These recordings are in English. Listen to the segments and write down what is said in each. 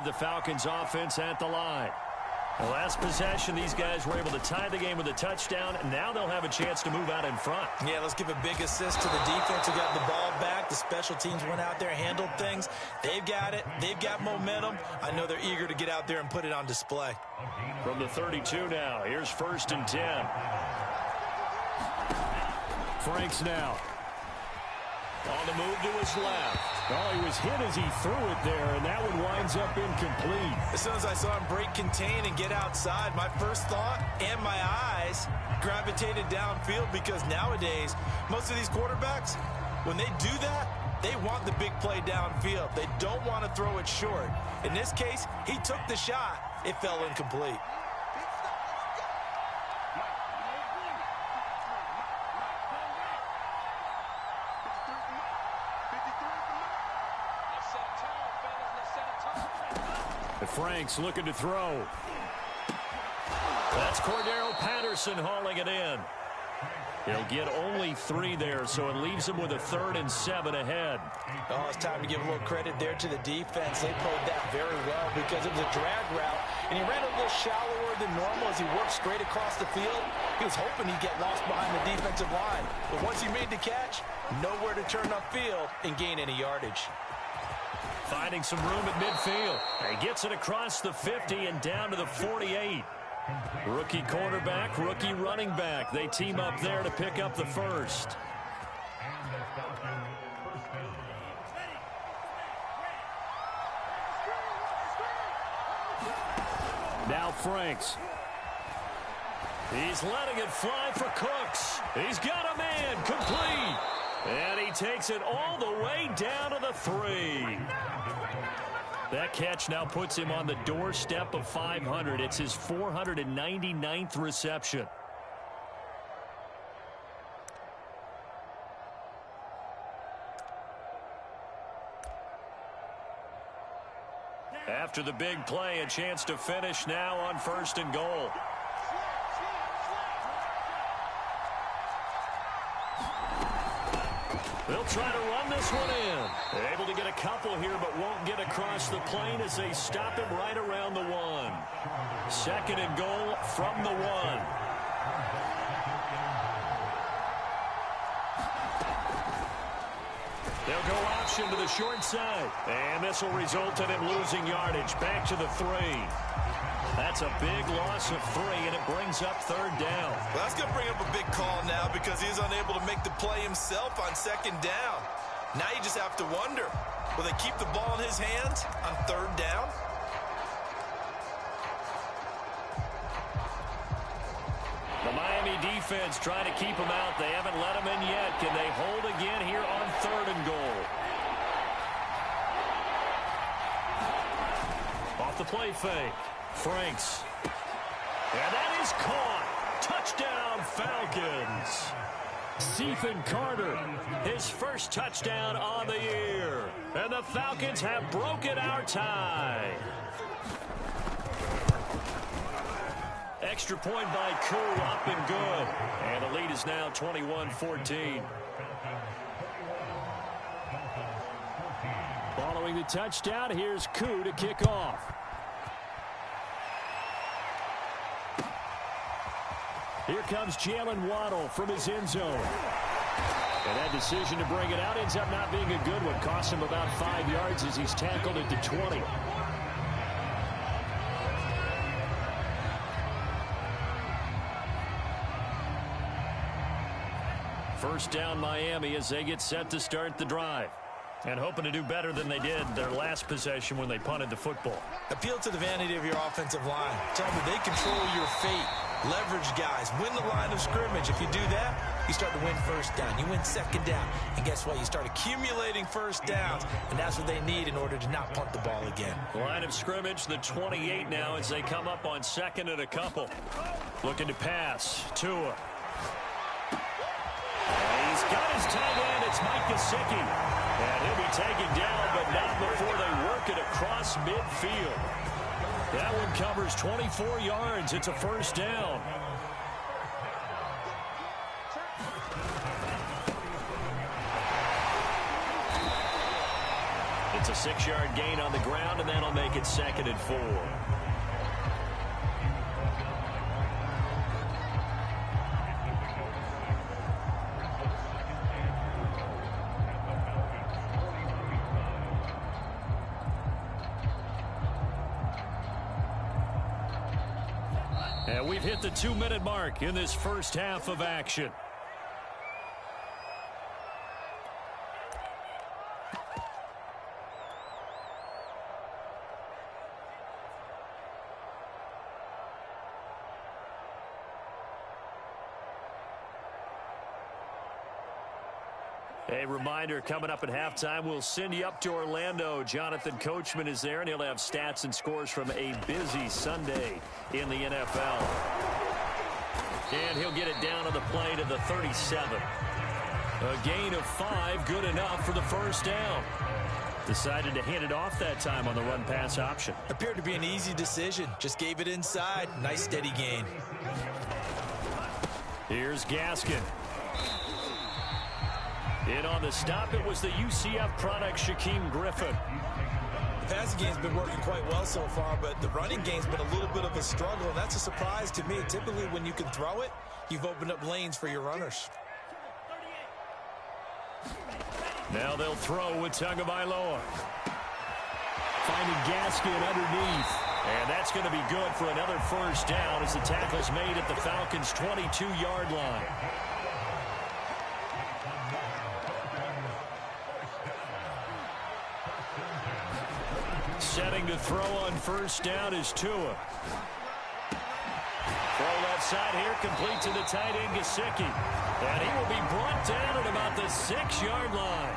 the Falcons offense at the line. The last possession, these guys were able to tie the game with a touchdown, and now they'll have a chance to move out in front. Yeah, let's give a big assist to the defense who got the ball back. The special teams went out there, handled things. They've got it. They've got momentum. I know they're eager to get out there and put it on display. From the 32 now, here's 1st and 10. Franks now. On the move to his left. Oh, he was hit as he threw it there, and that one winds up incomplete. As soon as I saw him break contain and get outside, my first thought and my eyes gravitated downfield, because nowadays, most of these quarterbacks, when they do that, they want the big play downfield. They don't want to throw it short. In this case, he took the shot. It fell incomplete. Franks looking to throw. That's Cordero Patterson hauling it in. He'll get only 3 there, so it leaves him with a 3rd and 7 ahead. Oh, it's time to give a little credit there to the defense. They played that very well because it was a drag route, and he ran a little shallower than normal as he worked straight across the field. He was hoping he'd get lost behind the defensive line, but once he made the catch, nowhere to turn upfield and gain any yardage. Finding some room at midfield. He gets it across the 50 and down to the 48. Rookie quarterback, rookie running back. They team up there to pick up the first. Now Franks. He's letting it fly for Cooks. He's got a man complete. And he takes it all the way down to the 3. That catch now puts him on the doorstep of 500. It's his 499th reception. After the big play, a chance to finish now on 1st and goal. They'll try to run this one in. They're able to get a couple here, but won't get across the plane as they stop him right around the 1. 2nd and goal from the 1. They'll go option to the short side. And this will result in him losing yardage. Back to the 3. That's a big loss of 3, and it brings up 3rd down. Well, that's going to bring up a big call now because he's unable to make the play himself on 2nd down. Now you just have to wonder, will they keep the ball in his hands on 3rd down? The Miami defense trying to keep him out. They haven't let him in yet. Can they hold again here on 3rd and goal? Off the play fake. Franks. And that is caught. Touchdown, Falcons. Ethan Carter, his first touchdown on the year. And the Falcons have broken our tie. Extra point by Koo, up and good. And the lead is now 21-14. Following the touchdown, here's Koo to kick off. Here comes Jalen Waddle from his end zone. And that decision to bring it out ends up not being a good one. Costs him about 5 yards as he's tackled at the 20. First down Miami as they get set to start the drive. And hoping to do better than they did their last possession when they punted the football. Appeal to the vanity of your offensive line. Tell them they control your fate. Leverage guys. Win the line of scrimmage. If you do that, you start to win 1st down. You win 2nd down. And guess what? You start accumulating 1st downs. And that's what they need in order to not punt the ball again. Line of scrimmage, the 28 now as they come up on 2nd and a couple. Looking to pass. Tua. He's got his tight end. It's Mike Gesicki. And he'll be taken down, but not before they work it across midfield. That one covers 24 yards. It's a 1st down. The It's a 6-yard gain on the ground, and that'll make it 2nd and 4. And we've hit the 2-minute mark in this first half of action. A reminder, coming up at halftime, we'll send you up to Orlando. Jonathan Coachman is there, and he'll have stats and scores from a busy Sunday in the NFL. And he'll get it down on the play to the 37. A gain of 5, good enough for the first down. Decided to hand it off that time on the run-pass option. Appeared to be an easy decision. Just gave it inside. Nice steady gain. Here's Gaskin. In on the stop, it was the UCF product, Shaquem Griffin. The passing game's been working quite well so far, but the running game's been a little bit of a struggle, and that's a surprise to me. Typically, when you can throw it, you've opened up lanes for your runners. Now they'll throw with Tagovailoa. Finding Gaskin underneath. And that's going to be good for another first down as the tackle's made at the Falcons' 22-yard line. Setting to throw on first down is Tua. Throw left side here, complete to the tight end, Gesicki. And he will be brought down at about the 6-yard line.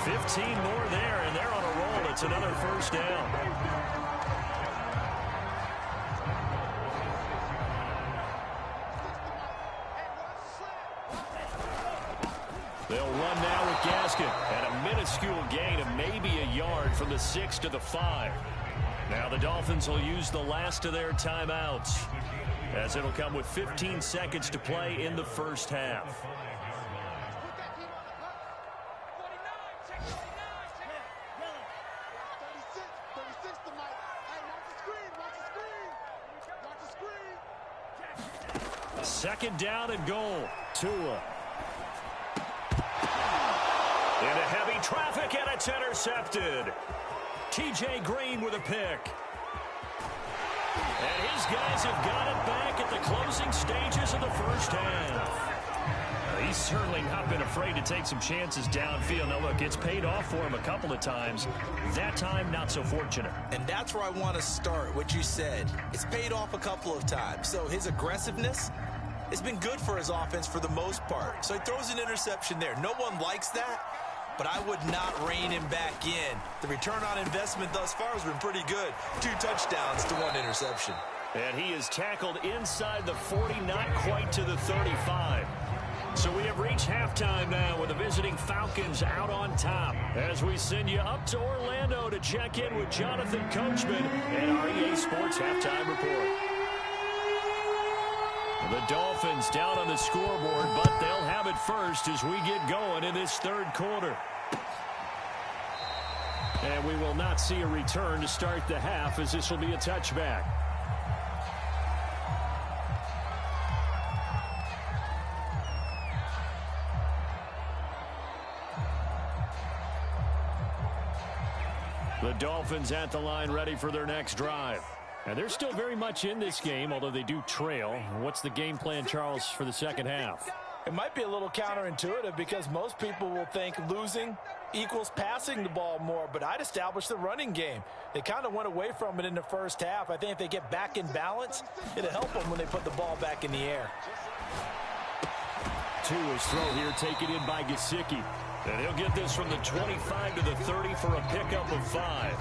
15 more there, and they're on a roll. It's another first down. They'll run now with Gaskin at a minuscule gain of maybe a yard from the 6 to the 5. Now the Dolphins will use the last of their timeouts, as it'll come with 15 seconds to play in the first half. Second down and goal. Tua. Into heavy traffic, and it's intercepted. T.J. Green with a pick. And his guys have got it back at the closing stages of the first half. He's certainly not been afraid to take some chances downfield. Now, look, it's paid off for him a couple of times. That time, not so fortunate. And that's where I want to start, what you said. It's paid off a couple of times. So his aggressiveness has been good for his offense for the most part. So he throws an interception there. No one likes that, but I would not rein him back in. The return on investment thus far has been pretty good. 2 touchdowns to 1 interception. And he is tackled inside the 40, not quite to the 35. So we have reached halftime now with the visiting Falcons out on top, as we send you up to Orlando to check in with Jonathan Coachman and our EA Sports Halftime Report. The Dolphins down on the scoreboard, but they'll have it first as we get going in this third quarter. And we will not see a return to start the half, as this will be a touchback. The Dolphins at the line, ready for their next drive. And they're still very much in this game, although they do trail. What's the game plan, Charles, for the second half? It might be a little counterintuitive because most people will think losing equals passing the ball more, but I'd establish the running game. They kind of went away from it in the first half. I think if they get back in balance, it'll help them when they put the ball back in the air. Tua's throw here taken in by Gesicki. And he'll get this from the 25 to the 30 for a pickup of 5.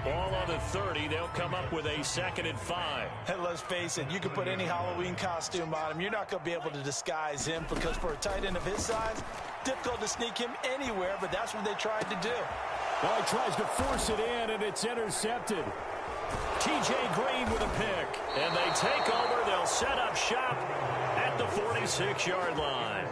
Ball on the 30. They'll come up with a 2nd and 5. And let's face it, you can put any Halloween costume on him. You're not going to be able to disguise him because for a tight end of his size, difficult to sneak him anywhere, but that's what they tried to do. Well, he tries to force it in, and it's intercepted. T.J. Green with a pick. And they take over. They'll set up shop at the 46-yard line.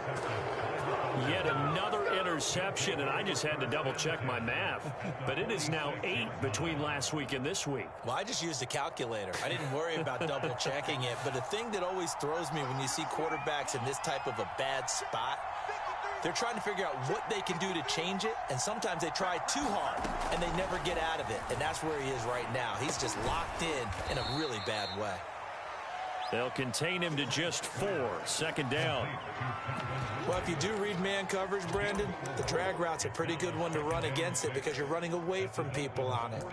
Yet another interception interception, and I just had to double-check my math. But it is now 8 between last week and this week. Well, I just used a calculator. I didn't worry about double-checking it. But the thing that always throws me when you see quarterbacks in this type of a bad spot, they're trying to figure out what they can do to change it, and sometimes they try too hard, and they never get out of it. And that's where he is right now. He's just locked in a really bad way. They'll contain him to just 4. Second down. Well, if you do read man coverage, Brandon, the drag route's a pretty good one to run against it because you're running away from people on it.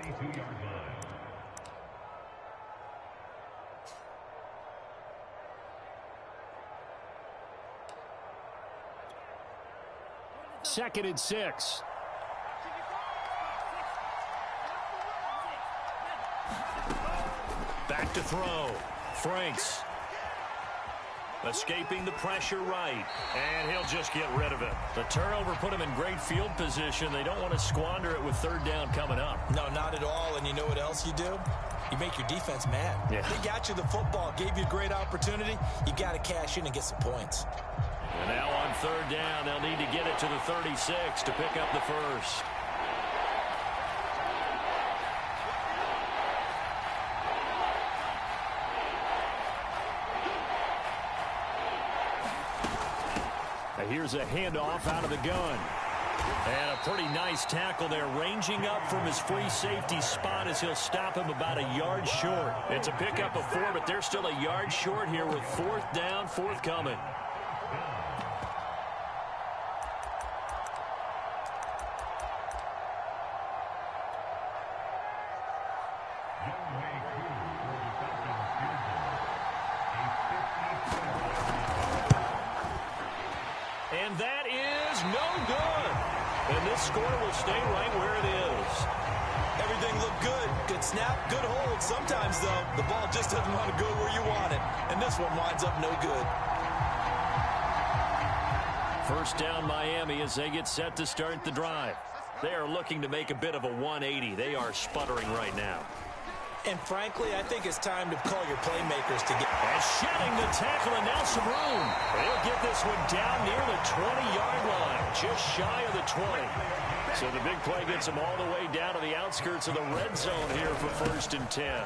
Second and 6. Back to throw. Franks. Escaping the pressure right. And he'll just get rid of it. The turnover put him in great field position. They don't want to squander it with third down coming up. No, not at all. And you know what else you do? You make your defense mad. Yeah. They got you the football, gave you a great opportunity. You got to cash in and get some points. And now on third down, they'll need to get it to the 36 to pick up the first. Here's a handoff out of the gun. And a pretty nice tackle there, ranging up from his free safety spot as he'll stop him about a yard short. It's a pickup of 4, but they're still a yard short here with fourth down forthcoming. And that is no good. And this score will stay right where it is. Everything looked good. Good snap, good hold. Sometimes, though, the ball just doesn't want to go where you want it. And this one winds up no good. First down Miami as they get set to start the drive. They are looking to make a bit of a 180. They are sputtering right now. And frankly, I think it's time to call your playmakers to get... And shedding the tackle, and now some room. They'll get this one down near the 20-yard line, just shy of the 20. So the big play gets him all the way down to the outskirts of the red zone here for first and 10.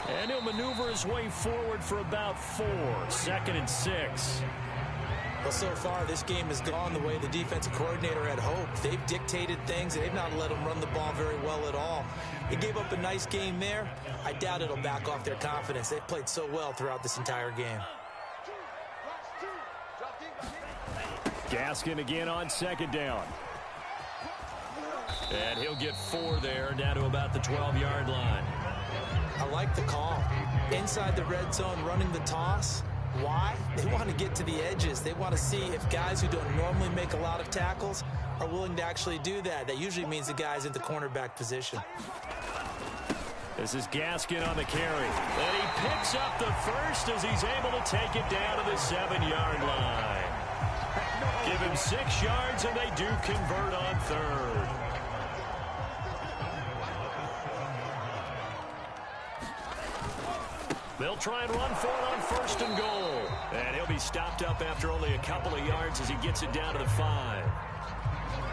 And he'll maneuver his way forward for about 4. Second and 6. Well, so far, this game has gone the way the defensive coordinator had hoped. They've dictated things. They've not let them run the ball very well at all. They gave up a nice game there. I doubt it'll back off their confidence. They've played so well throughout this entire game. Gaskin again on second down. And he'll get 4 there, down to about the 12-yard line. I like the call. Inside the red zone, running the toss. Why? They want to get to the edges. They want to see if guys who don't normally make a lot of tackles are willing to actually do that. That usually means the guy's in the cornerback position. This is Gaskin on the carry. And he picks up the first as he's able to take it down to the 7-yard line. Give him 6 yards, and they do convert on third. They'll try and run for it on first and goal. And he'll be stopped up after only a couple of yards as he gets it down to the 5.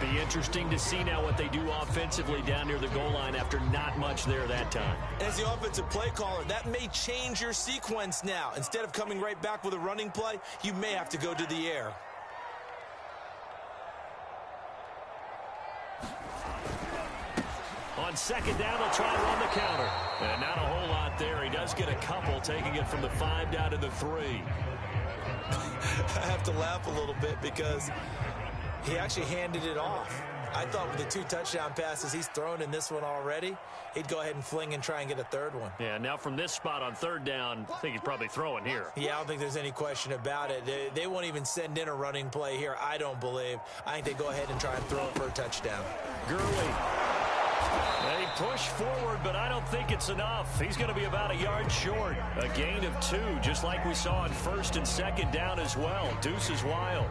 Be interesting to see now what they do offensively down near the goal line after not much there that time. As the offensive play caller, that may change your sequence now. Instead of coming right back with a running play, you may have to go to the air. On second down, they'll try to run the counter. And not a whole lot there. He does get a couple, taking it from the 5 down to the 3. I have to laugh a little bit because he actually handed it off. I thought with the 2 touchdown passes he's thrown in this one already, he'd go ahead and fling and try and get a third one. Yeah, now from this spot on third down, I think he's probably throwing here. Yeah, I don't think there's any question about it. They won't even send in a running play here, I don't believe. I think they go ahead and try and throw it for a touchdown. Gurley. They push forward, but I don't think it's enough. He's going to be about a yard short. A gain of 2, just like we saw on first and second down as well. Deuce is wild.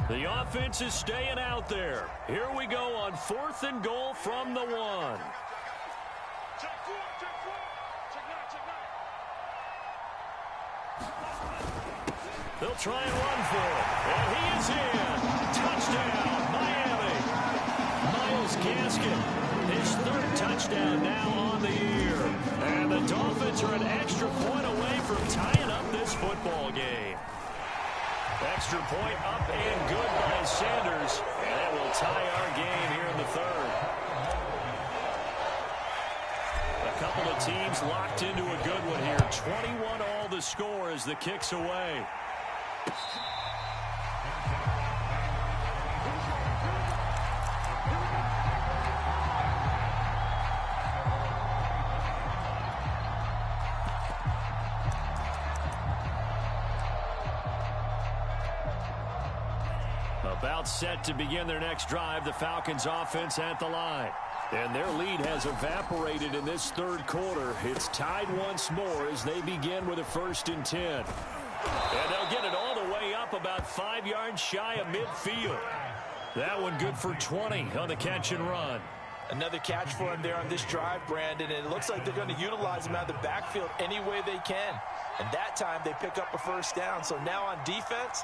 The offense is staying out there. Here we go on 4th and goal from the 1. They'll try and run for it. And he is in. Touchdown, Miami. Myles Gaskin, his 3rd touchdown now on the year. And the Dolphins are an extra point away from tying up this football game. Extra point up and good by Sanders. And that will tie our game here in the 3rd. A couple of teams locked into a good one here. 21 all the score as the kick's away. About set to begin their next drive, the Falcons offense at the line. And their lead has evaporated in this 3rd quarter. It's tied once more as they begin with a 1st and 10. And they'll get it all the way up about 5 yards shy of midfield. That one good for 20 on the catch and run. Another catch for him there on this drive, Brandon, and it looks like they're going to utilize him out of the backfield any way they can. And that time they pick up a 1st down. So now on defense,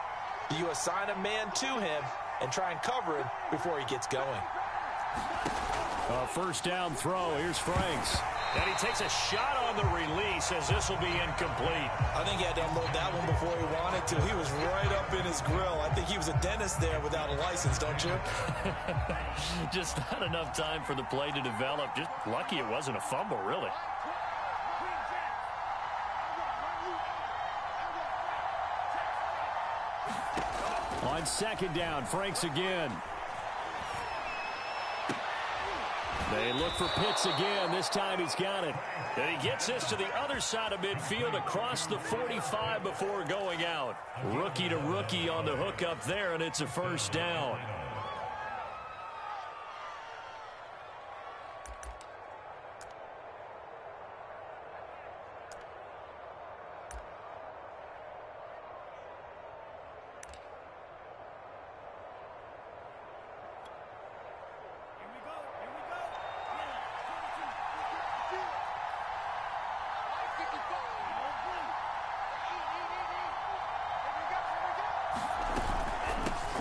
you assign a man to him and try and cover him before he gets going. A 1st down throw. Here's Franks. And he takes a shot on the release as this will be incomplete. I think he had to unload that one before he wanted to. He was right up in his grill. I think he was a dentist there without a license, don't you? Just not enough time for the play to develop. Just lucky it wasn't a fumble, really. On 2nd down, Franks again. They look for Pitts again. This time he's got it. And he gets this to the other side of midfield across the 45 before going out. Rookie to rookie on the hook up there, and it's a 1st down.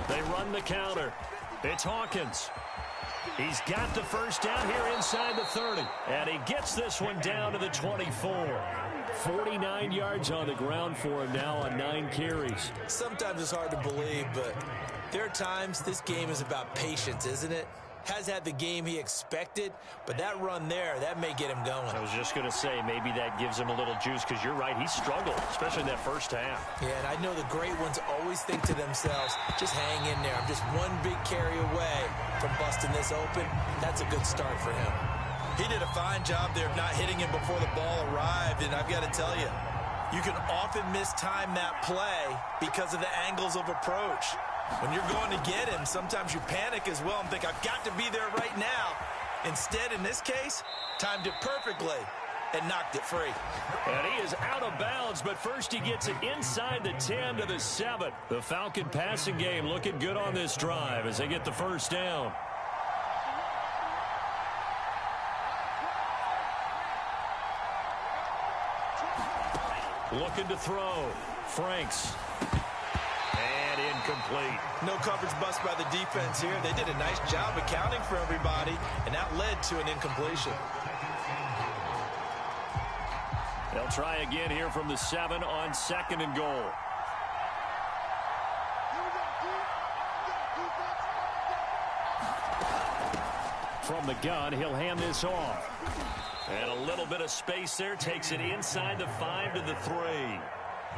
They run the counter. It's Hawkins. He's got the 1st down here inside the 30. And he gets this one down to the 24. 49 yards on the ground for him now on 9 carries. Sometimes it's hard to believe, but there are times this game is about patience, isn't it? Has had the game he expected, but that run there, that may get him going. I was just going to say, maybe that gives him a little juice, because you're right, he struggled, especially in that 1st half. Yeah, and I know the great ones always think to themselves, just hang in there. I'm just one big carry away from busting this open. That's a good start for him. He did a fine job there of not hitting him before the ball arrived, and I've got to tell you, you can often mistime that play because of the angles of approach. When you're going to get him, sometimes you panic as well and think, I've got to be there right now. Instead, in this case, timed it perfectly and knocked it free. And he is out of bounds, but first he gets it inside the 10 to the 7. The Falcon passing game looking good on this drive as they get the 1st down. Looking to throw. Franks. And incomplete. No coverage bust by the defense here. They did a nice job accounting for everybody, and that led to an incompletion. They'll try again here from the 7 on 2nd and goal. From the gun, he'll hand this off. And a little bit of space there. Takes it inside the 5 to the 3.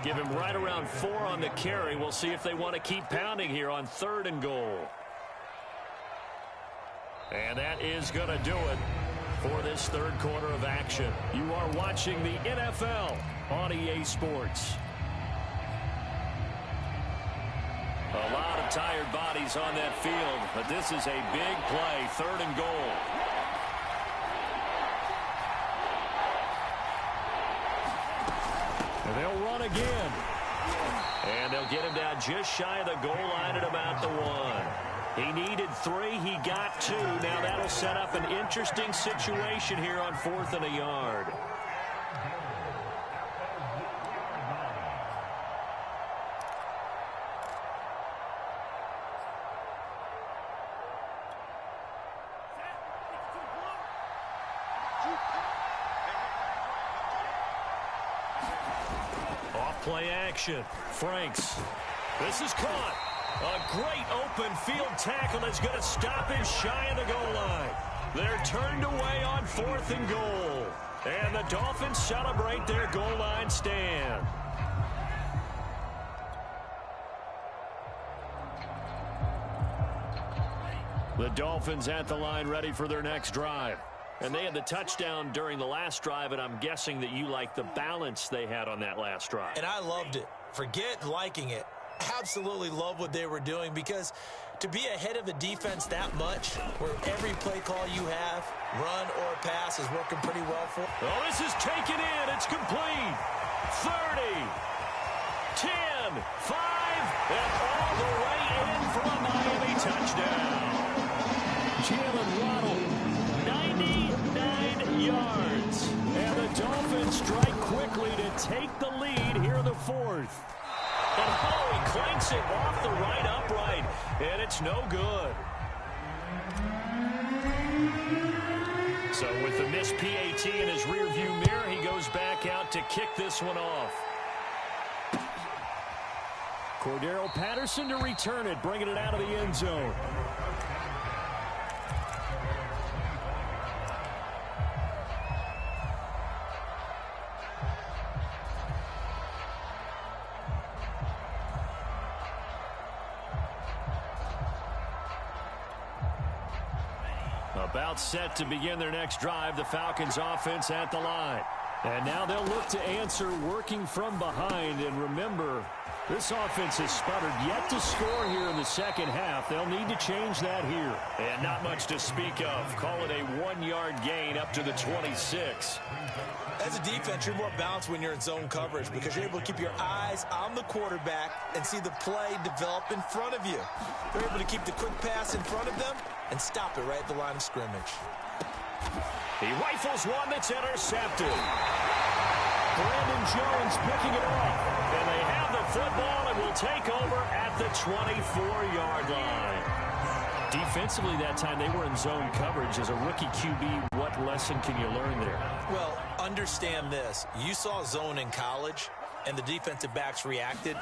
Give him right around 4 on the carry. We'll see if they want to keep pounding here on 3rd and goal. And that is going to do it for this 3rd quarter of action. You are watching the NFL on EA Sports. A lot of tired bodies on that field, but this is a big play, 3rd and goal. And they'll run again. And they'll get him down just shy of the goal line at about the 1. He needed 3. He got 2. Now that'll set up an interesting situation here on 4th and a yard. Play action. Franks. This is caught. A great open field tackle that's going to stop him shy of the goal line. They're turned away on 4th and goal. And the Dolphins celebrate their goal line stand. The Dolphins at the line ready for their next drive. And they had the touchdown during the last drive, and I'm guessing that you like the balance they had on that last drive. And I loved it. Forget liking it. Absolutely love what they were doing, because to be ahead of a defense that much, where every play call you have, run or pass, is working pretty well for. Oh, this is taken in. It's complete. 30, 10, 5, and all the way in for a Miami touchdown. Jalen Waddle, 99 yards. And the Dolphins strike quickly to take the lead here in the 4th. And oh, he clanks it off the right upright, and it's no good. So with the missed PAT in his rearview mirror, he goes back out to kick this one off. Cordero Patterson to return it, bringing it out of the end zone. About set to begin their next drive, the Falcons offense at the line. And now they'll look to answer working from behind. And remember, this offense has sputtered yet to score here in the second half. They'll need to change that here. And not much to speak of. Call it a 1-yard gain up to the 26. As a defense, you're more balanced when you're in zone coverage, because you're able to keep your eyes on the quarterback and see the play develop in front of you. They're able to keep the quick pass in front of them and stop it right at the line of scrimmage. He rifles one that's intercepted. Brandon Jones picking it off. And they have the football and will take over at the 24-yard line. Defensively that time, they were in zone coverage. As a rookie QB, what lesson can you learn there? Well, understand this. You saw zone in college, and the defensive backs reacted,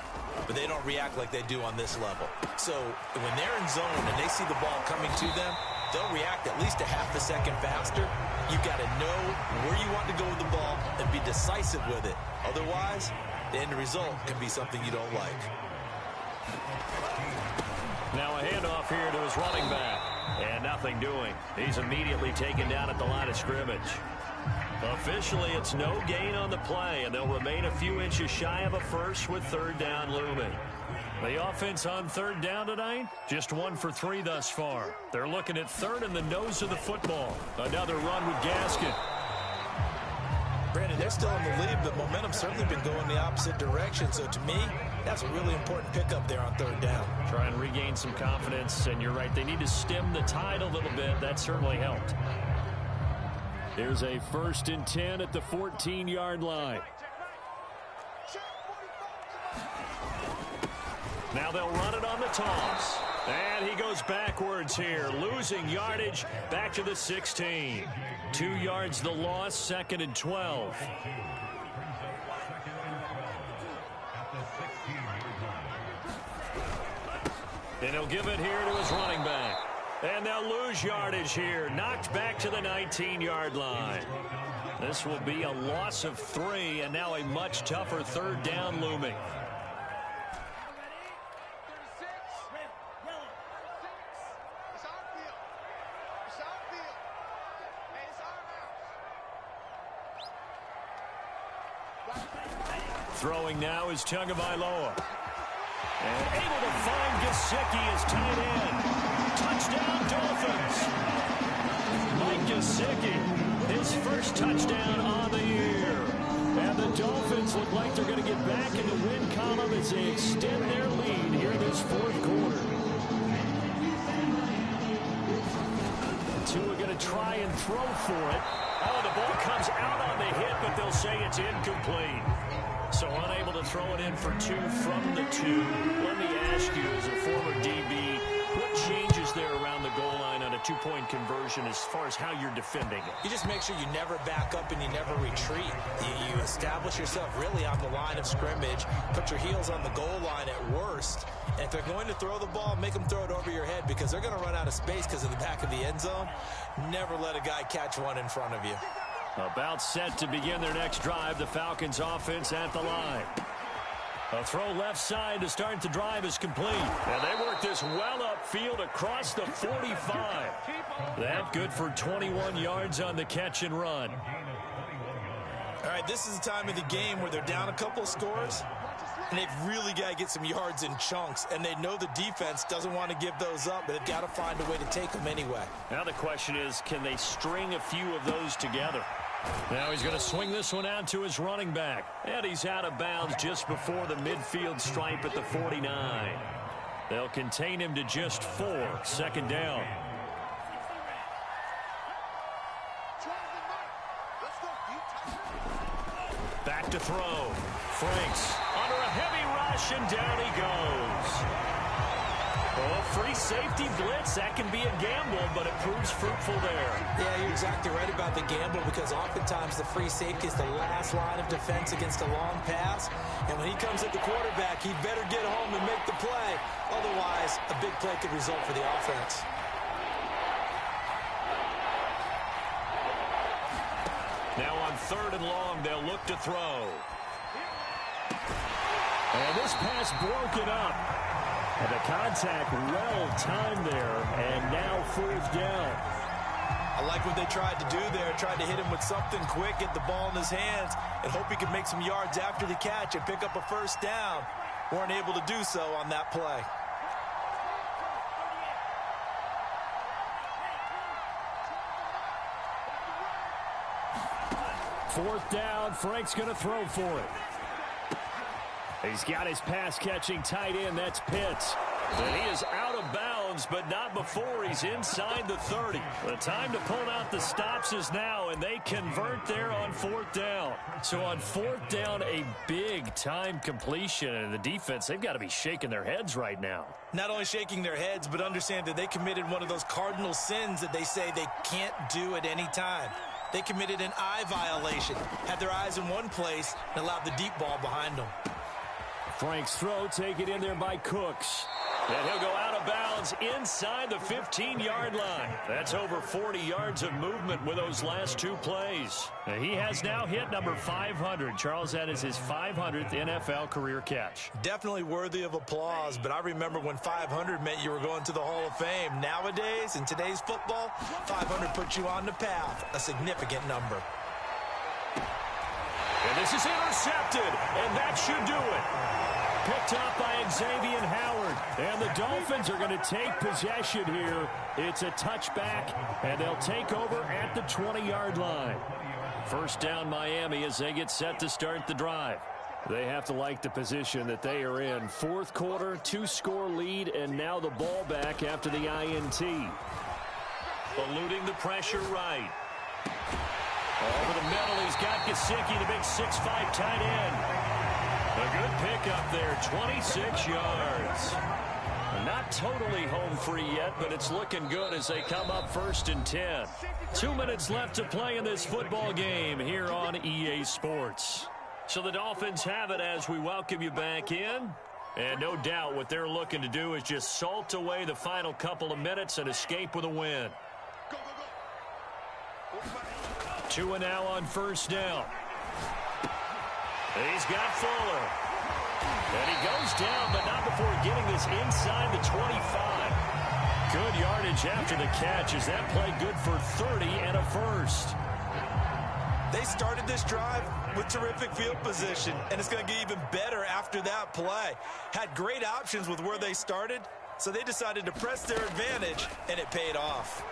but they don't react like they do on this level. So when they're in zone and they see the ball coming to them, they'll react at least a half a second faster. You've got to know where you want to go with the ball and be decisive with it. Otherwise, the end result can be something you don't like. Now a handoff here to his running back. And nothing doing. He's immediately taken down at the line of scrimmage. Officially, it's no gain on the play, and they'll remain a few inches shy of a first with 3rd down looming. The offense on 3rd down tonight, just 1 for 3 thus far. They're looking at 3rd in the nose of the football. Another run with Gaskin. Brandon, they're still in the lead, but momentum's certainly been going the opposite direction. So to me, that's a really important pickup there on 3rd down. Try and regain some confidence, and you're right, they need to stem the tide a little bit. That certainly helped. Here's a 1st and 10 at the 14-yard line. Now they'll run it on the toss. And he goes backwards here, losing yardage back to the 16. 2 yards the loss, 2nd and 12. And he'll give it here to his running back. And they'll lose yardage here, knocked back to the 19-yard line. This will be a loss of 3, and now a much tougher 3rd down looming. Throwing now is Tagovailoa. And able to find Gesicki as tight end. Touchdown, Dolphins. Mike Gesicki, his first touchdown on the year. And the Dolphins look like they're going to get back in the win column as they extend their lead here in this fourth quarter. Tua going to try and throw for it. Oh, the ball comes out on the hit, but they'll say it's incomplete. So unable to throw it in for 2 from the 2. Let me ask you, as a former DB, what changes there around the goal line on a 2-point conversion as far as how you're defending it? You just make sure you never back up and you never retreat. You establish yourself really on the line of scrimmage, put your heels on the goal line at worst, and if they're going to throw the ball, make them throw it over your head because they're going to run out of space because of the back of the end zone. Never let a guy catch one in front of you. About set to begin their next drive, the Falcons offense at the line. A throw left side to start the drive is complete. And they work this well upfield across the 45. That good for 21 yards on the catch and run. All right, this is the time of the game where they're down a couple of scores, and they've really got to get some yards in chunks, and they know the defense doesn't want to give those up, but they've got to find a way to take them anyway. Now the question is, can they string a few of those together? Now he's going to swing this one out to his running back. And he's out of bounds just before the midfield stripe at the 49. They'll contain him to just 4. Second down. Back to throw. Franks under a heavy rush, and down he goes. Oh, free safety blitz. That can be a gamble, but it proves fruitful there. Yeah, you're exactly right about the gamble because oftentimes the free safety is the last line of defense against a long pass. And when he comes at the quarterback, he'd better get home and make the play. Otherwise, a big play could result for the offense. Now on 3rd and long, they'll look to throw. And this pass broken up. And the contact well timed there, and now 4th down. I like what they tried to do there, tried to hit him with something quick, get the ball in his hands, and hope he could make some yards after the catch and pick up a first down. Weren't able to do so on that play. Fourth down, Frank's going to throw for it. He's got his pass-catching tight end, that's Pitts. And he is out of bounds, but not before he's inside the 30. The time to pull out the stops is now, and they convert there on 4th down. So on 4th down, a big-time completion. And the defense, they've got to be shaking their heads right now. Not only shaking their heads, but understand that they committed one of those cardinal sins that they say they can't do at any time. They committed an eye violation, had their eyes in one place, and allowed the deep ball behind them. Frank's throw taken in there by Cooks. And he'll go out of bounds inside the 15-yard line. That's over 40 yards of movement with those last 2 plays. He has now hit number 500. Charles, that is his 500th NFL career catch. Definitely worthy of applause, but I remember when 500 meant you were going to the Hall of Fame. Nowadays, in today's football, 500 puts you on the path, a significant number. And this is intercepted, and that should do it. Picked up by Xavier Howard. And the Dolphins are going to take possession here. It's a touchback, and they'll take over at the 20-yard line. First down Miami as they get set to start the drive. They have to like the position that they are in. 4th quarter, 2-score lead, and now the ball back after the INT. Eluding the pressure right. Over the middle, he's got Gesicki, the big 6'5" tight end. A good pickup there, 26 yards. Not totally home free yet, but it's looking good as they come up 1st and 10. 2 minutes left to play in this football game here on EA Sports. So the Dolphins have it as we welcome you back in. And no doubt what they're looking to do is just salt away the final couple of minutes and escape with a win. 2 and now on 1st down. He's got Fuller. And he goes down, but not before getting this inside the 25. Good yardage after the catch. Is that play good for 30 and a first? They started this drive with terrific field position, and it's going to get even better after that play. Had great options with where they started, so they decided to press their advantage, and it paid off.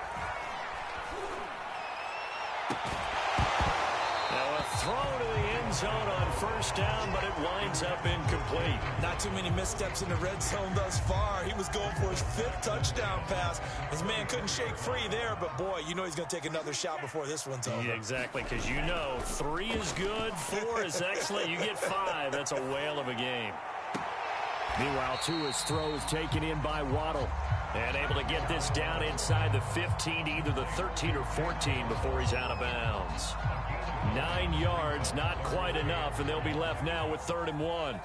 Now a throw to the end zone on first down, but it winds up incomplete. Not too many missteps in the red zone thus far. He was going for his 5th touchdown pass. His man couldn't shake free there, but boy, you know he's going to take another shot before this one's over. Yeah, exactly, because you know 3 is good, 4 is excellent. You get 5. That's a whale of a game. Meanwhile, Tua's throw is taken in by Waddle. And able to get this down inside the 15 to either the 13 or 14 before he's out of bounds. 9 yards, not quite enough, and they'll be left now with 3rd and 1.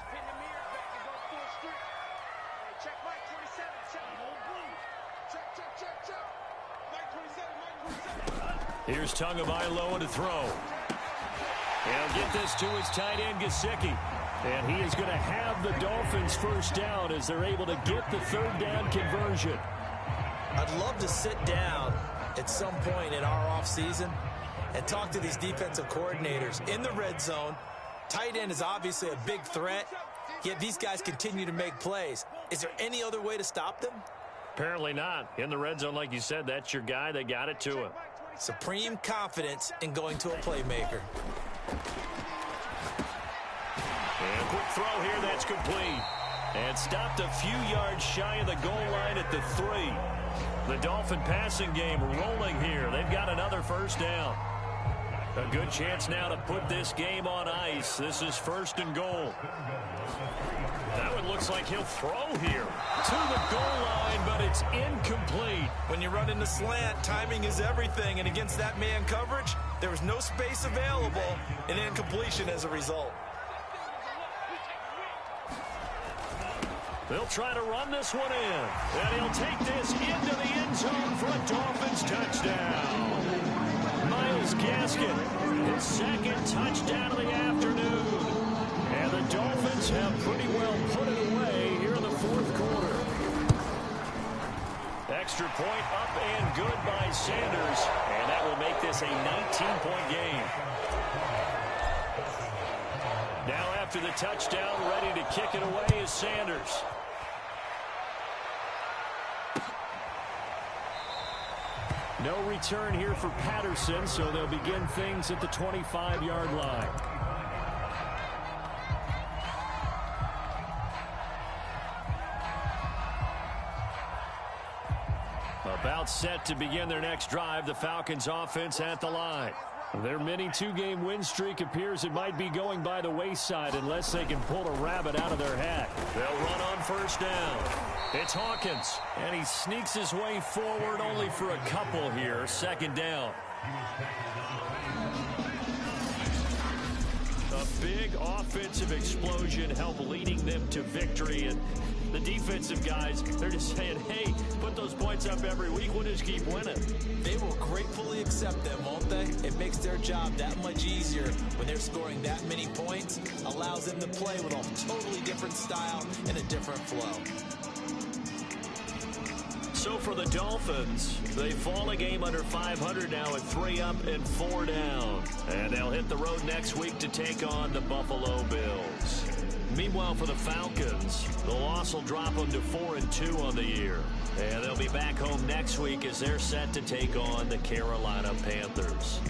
Here's Tagovailoa to throw. He'll get this to his tight end, Gesicki. And he is going to have the Dolphins first down as they're able to get the 3rd down conversion. I'd love to sit down at some point in our offseason and talk to these defensive coordinators. In the red zone, tight end is obviously a big threat, yet these guys continue to make plays. Is there any other way to stop them? Apparently not. In the red zone, like you said, that's your guy. They got it to him. Supreme confidence in going to a playmaker. And a quick throw here, that's complete. And stopped a few yards shy of the goal line at the 3. The Dolphin passing game rolling here. They've got another first down. A good chance now to put this game on ice. This is 1st and goal. That one looks like he'll throw here to the goal line, but it's incomplete. When you run in the slant, timing is everything. And against that man coverage, there was no space available, and incompletion as a result. They'll try to run this one in. And he'll take this into the end zone for a Dolphins touchdown. Myles Gaskin, his 2nd touchdown of the afternoon. And the Dolphins have pretty well put it away here in the 4th quarter. Extra point up and good by Sanders. And that will make this a 19-point game. Now after the touchdown, ready to kick it away is Sanders. No return here for Patterson, so they'll begin things at the 25-yard line. About set to begin their next drive, the Falcons offense at the line. Their mini 2-game win streak appears it might be going by the wayside unless they can pull a rabbit out of their hat. They'll run on first down. It's Hawkins, and he sneaks his way forward only for a couple here. 2nd down. A big offensive explosion helped leading them to victory, and the defensive guys, they're just saying, hey, put those points up every week. We'll just keep winning. They will gratefully accept them, won't they? It makes their job that much easier when they're scoring that many points. Allows them to play with a totally different style and a different flow. So for the Dolphins, they fall a game under 500 now at 3 up and 4 down. And they'll hit the road next week to take on the Buffalo Bills. Meanwhile, for the Falcons, the loss will drop them to 4-2 on the year. And they'll be back home next week as they're set to take on the Carolina Panthers.